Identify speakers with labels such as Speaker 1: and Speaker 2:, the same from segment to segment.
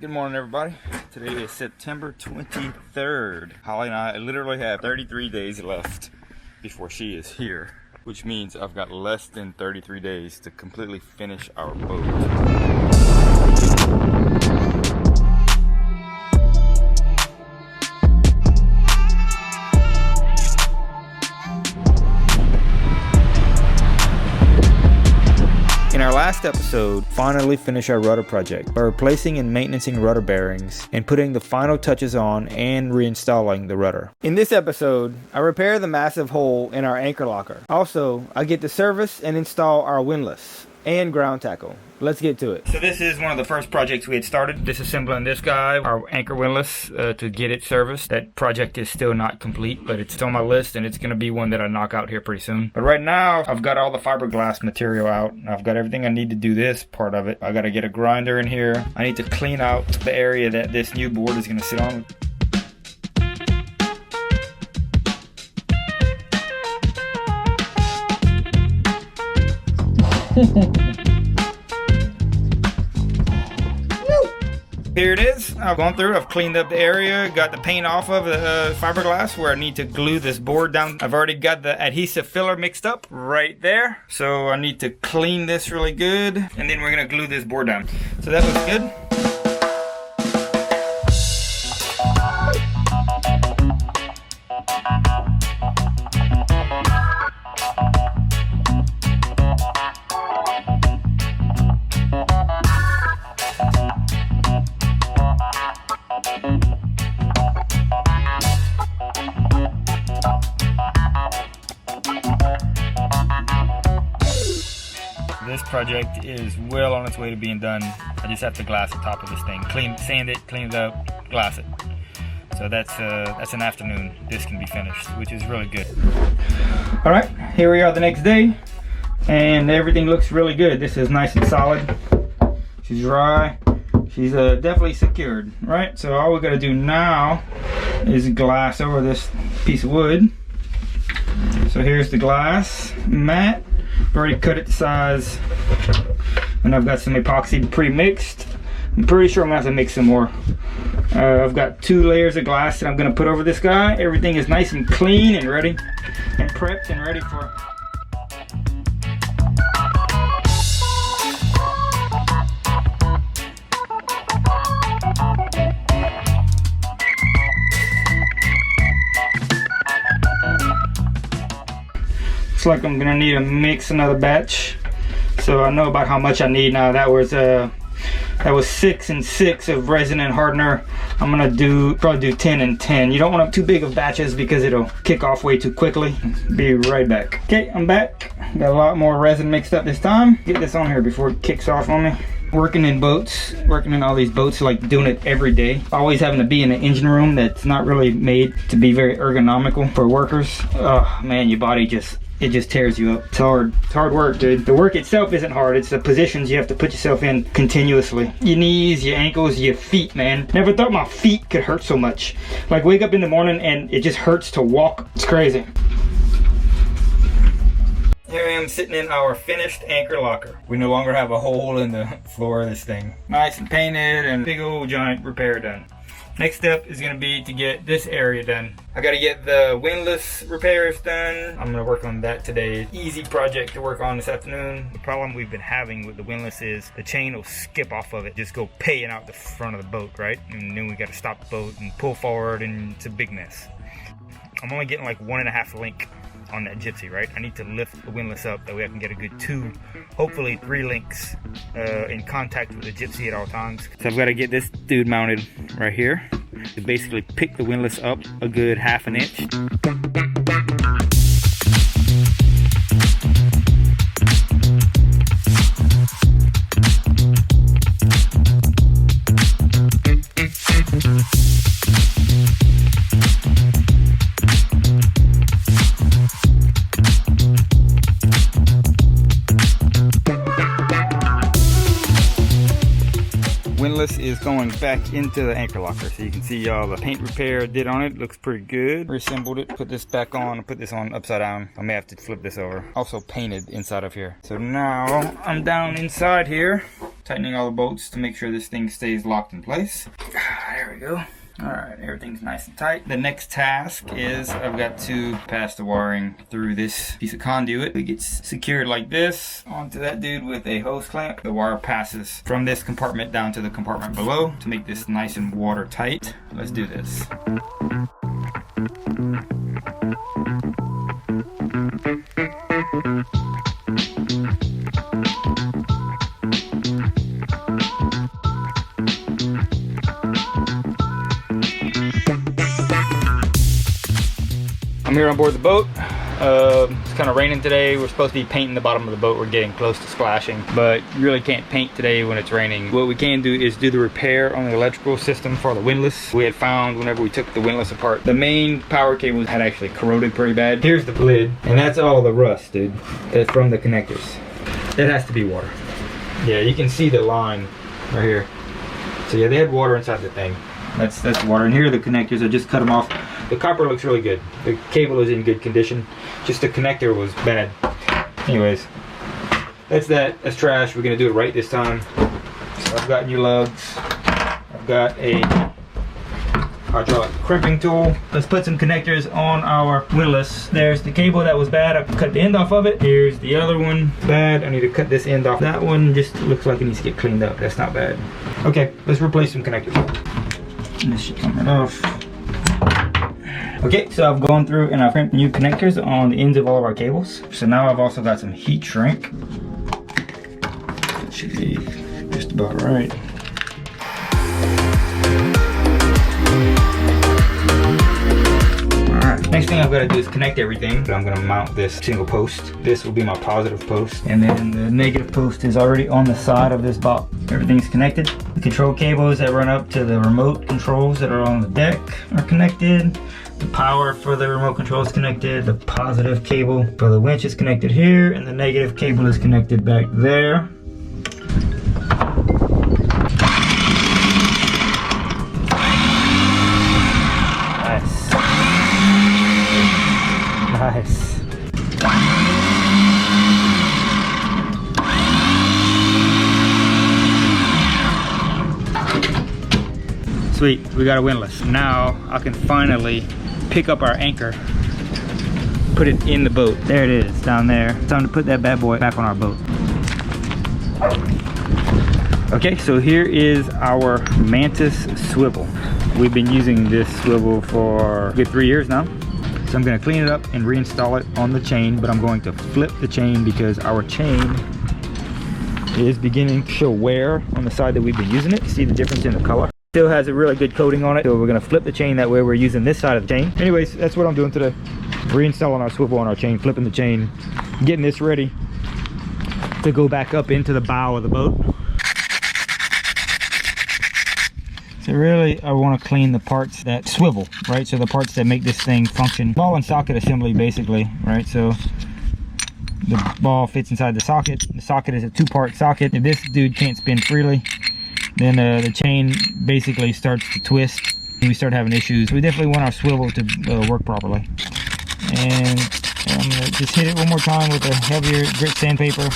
Speaker 1: Good morning, everybody. Today is September 23rd. Holly and I literally have 33 days left before she is here, which means I've got less than 33 days to completely finish our boat. In our last episode, finally finished our rudder project by replacing and maintaining rudder bearings and putting the final touches on and reinstalling the rudder. In this episode, I repair the massive hole in our anchor locker. Also, I get to service and install our windlass and ground tackle. Let's get to it. So this is one of the first projects we had started, disassembling this guy, our anchor windlass, to get it serviced. That project is still not complete, but it's on my list and it's going to be one that I knock out here pretty soon. But right now, I've got all the fiberglass material out. I've got everything I need to do this part of it. I got to get a grinder in here. I need to clean out the area that this new board is going to sit on. Here it is. I've gone through, I've cleaned up the area, got the paint off of the fiberglass where I need to glue this board down. I've already got the adhesive filler mixed up right there. So I need to clean this really good and then we're gonna glue this board down. So that looks good. This project is well on its way to being done. I just have to glass the top of this thing, sand it, clean it up, glass it. So that's an afternoon. This can be finished, which is really good. All right, here we are the next day, and everything looks really good. This is nice and solid. She's dry. She's definitely secured, right? So all we got to do now is glass over this piece of wood. So here's the glass mat. I've already cut it to size, and I've got some epoxy pre-mixed. I'm pretty sure I'm gonna have to mix some more. I've got 2 layers of glass that I'm gonna put over this guy. Everything is nice and clean and ready and prepped and ready for looks like I'm gonna need to mix another batch, so I know about how much I need now. That was 6 and 6 of resin and hardener. I'm gonna probably do 10 and 10. You don't want too big of batches because it'll kick off way too quickly. Be right back. Okay, I'm back. Got a lot more resin mixed up this time. Get this on here before it kicks off on me. Working in all these boats, like doing it every day. Always having to be in an engine room that's not really made to be very ergonomical for workers. Oh man, your body just tears you up. It's hard work, dude. The work itself isn't hard, it's the positions you have to put yourself in continuously. Your knees, your ankles, your feet, man. Never thought my feet could hurt so much. Like wake up in the morning and it just hurts to walk. It's crazy. Here I am sitting in our finished anchor locker. We no longer have a hole in the floor of this thing. Nice and painted and big old giant repair done. Next step is going to be to get this area done. I got to get the windlass repairs done. I'm going to work on that today. Easy project to work on this afternoon. The problem we've been having with the windlass is the chain will skip off of it, just go paying out the front of the boat, right? And then we got to stop the boat and pull forward, and it's a big mess. I'm only getting like 1.5 link on that gypsy, right? I need to lift the windlass up, that way I can get a good 2, hopefully 3 links in contact with the gypsy at all times. So I've got to get this dude mounted right here to basically pick the windlass up a good 1/2 inch. Windlass is going back into the anchor locker, so you can see all the paint repair I did on it. Looks pretty good. Reassembled it, put this back on, put this on upside down. I may have to flip this over. Also painted inside of here. So now I'm down inside here. tightening all the bolts to make sure this thing stays locked in place. There we go. Alright, everything's nice and tight. The next task is I've got to pass the wiring through this piece of conduit. It gets secured like this onto that dude with a hose clamp. The wire passes from this compartment down to the compartment below to make this nice and watertight. Let's do this. I'm here on board the boat. It's kind of raining today. We're supposed to be painting the bottom of the boat. We're getting close to splashing, but you really can't paint today when it's raining. What we can do is do the repair on the electrical system for the windlass. We had found whenever we took the windlass apart, the main power cable had actually corroded pretty bad. Here's the lid, and that's all the rust, dude. That's from the connectors. It has to be water. Yeah, you can see the line right here. So yeah, they had water inside the thing. That's water. And here are the connectors. I just cut them off. The copper looks really good. The cable is in good condition. Just the connector was bad. Anyways, that's that. That's trash. We're gonna do it right this time. So I've got new lugs. I've got a hydraulic crimping tool. Let's put some connectors on our windlass. There's the cable that was bad. I cut the end off of it. Here's the other one. Bad. I need to cut this end off. That one just looks like it needs to get cleaned up. That's not bad. Okay, let's replace some connectors. And this should come right off. Okay, so I've gone through and I've crimped new connectors on the ends of all of our cables. So now I've also got some heat shrink. It should be just about right. Alright, next thing I've got to do is connect everything. I'm going to mount this single post. This will be my positive post. And then the negative post is already on the side of this box. Everything's connected. The control cables that run up to the remote controls that are on the deck are connected. The power for the remote control is connected. The positive cable for the winch is connected here, and the negative cable is connected back there. Nice. Nice. Sweet, we got a windlass. Now I can finally pick up our anchor, put it in the boat. There it is, down there. Time to put that bad boy back on our boat. Okay, so here is our Mantis swivel. We've been using this swivel for a good 3 years now. So I'm gonna clean it up and reinstall it on the chain, but I'm going to flip the chain because our chain is beginning to show wear on the side that we've been using it. See the difference in the color? Still has a really good coating on it, so we're gonna flip the chain that way. We're using this side of the chain. Anyways, that's what I'm doing today. Reinstalling our swivel on our chain, flipping the chain, getting this ready to go back up into the bow of the boat. So really, I want to clean the parts that swivel, right? So the parts that make this thing function. Ball and socket assembly, basically, right? So the ball fits inside the socket. The socket is a two-part socket. If this dude can't spin freely, then the chain basically starts to twist and we start having issues. We definitely want our swivel to work properly. And I'm gonna just hit it one more time with a heavier grit sandpaper.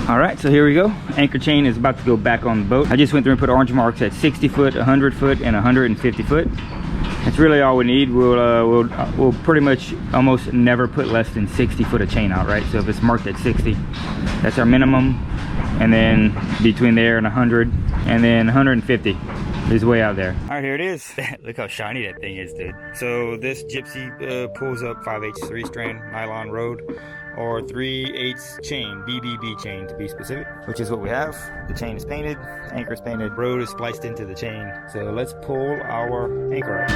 Speaker 1: All right, so here we go. Anchor chain is about to go back on the boat. I just went through and put orange marks at 60 foot, 100 foot, and 150 foot. That's really all we need. We'll pretty much almost never put less than 60 foot of chain out, right? So if it's marked at 60, that's our minimum. And then between there and 100, and then 150 is way out there. All right, here it is. Look how shiny that thing is, dude. So this Gypsy pulls up 5/8 3-strand nylon rode, or 3/8 chain, BBB chain to be specific, which is what we have. The chain is painted, the anchor is painted, rode is spliced into the chain. So let's pull our anchor up.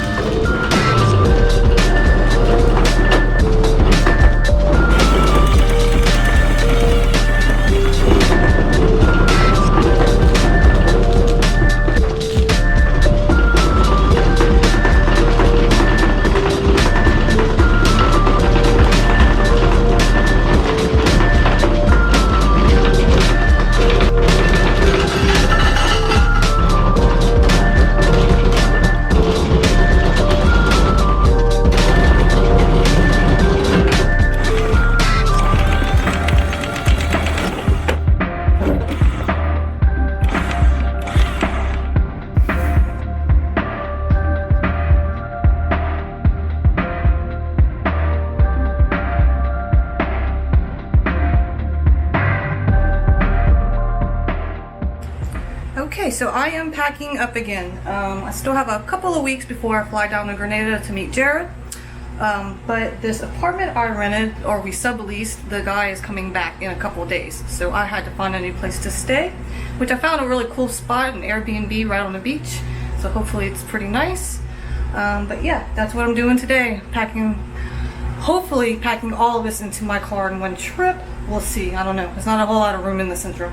Speaker 2: Okay, so I am packing up again. I still have a couple of weeks before I fly down to Grenada to meet Jared. But this apartment I rented, or we subleased, the guy is coming back in a couple of days. So I had to find a new place to stay, which I found a really cool spot, an Airbnb right on the beach. So hopefully it's pretty nice. But yeah, that's what I'm doing today. Hopefully packing all of this into my car in one trip. We'll see, I don't know. There's not a whole lot of room in the Centro.